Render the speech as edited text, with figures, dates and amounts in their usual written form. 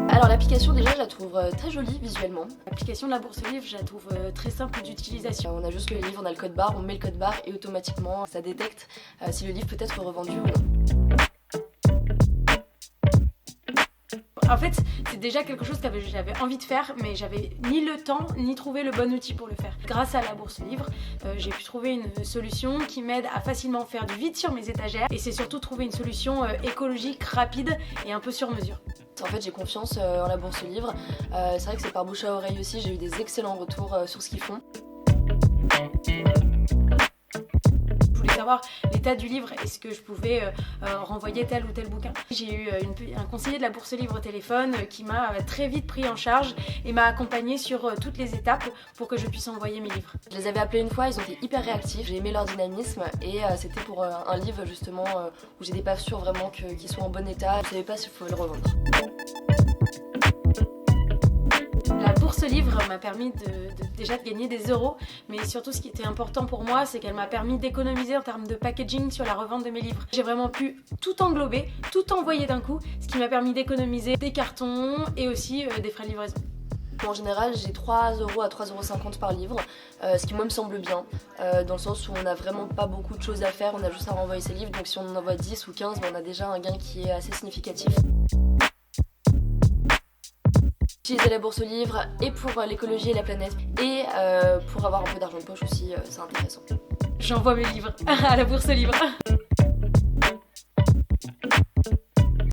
Alors l'application déjà je la trouve très jolie visuellement. L'application de la Bourse Livre je la trouve très simple d'utilisation. On a juste le livre, on a le code barre, on met le code barre et automatiquement ça détecte si le livre peut être revendu ou non. En fait, c'est déjà quelque chose que j'avais envie de faire, mais j'avais ni le temps ni trouvé le bon outil pour le faire. Grâce à la Bourse Livre, j'ai pu trouver une solution qui m'aide à facilement faire du vide sur mes étagères et c'est surtout trouver une solution écologique, rapide et un peu sur mesure. En fait j'ai confiance en la Bourse Livre. C'est vrai que c'est par bouche à oreille aussi, j'ai eu des excellents retours sur ce qu'ils font. Je voulais savoir l'état du livre, est-ce que je pouvais renvoyer tel ou tel bouquin. J'ai eu un conseiller de la Bourse Livre au téléphone qui m'a très vite pris en charge et m'a accompagnée sur toutes les étapes pour que je puisse envoyer mes livres. Je les avais appelés une fois, ils ont été hyper réactifs, j'ai aimé leur dynamisme et c'était pour un livre justement où j'étais pas sûre vraiment qu'il soit en bon état, je savais pas s'il faut le revendre. La Bourse Livre m'a permis déjà de gagner des euros, mais surtout ce qui était important pour moi, c'est qu'elle m'a permis d'économiser en termes de packaging sur la revente de mes livres. J'ai vraiment pu tout englober, tout envoyer d'un coup, ce qui m'a permis d'économiser des cartons et aussi des frais de livraison. En général, j'ai 3 € à 3,50 € par livre, ce qui moi me semble bien, dans le sens où on n'a vraiment pas beaucoup de choses à faire, on a juste à renvoyer ses livres, donc si on en envoie 10 ou 15, on a déjà un gain qui est assez significatif. Utiliser la Bourse Livre et pour l'écologie et la planète et pour avoir un peu d'argent de poche aussi, c'est intéressant. J'envoie mes livres à la Bourse Livre.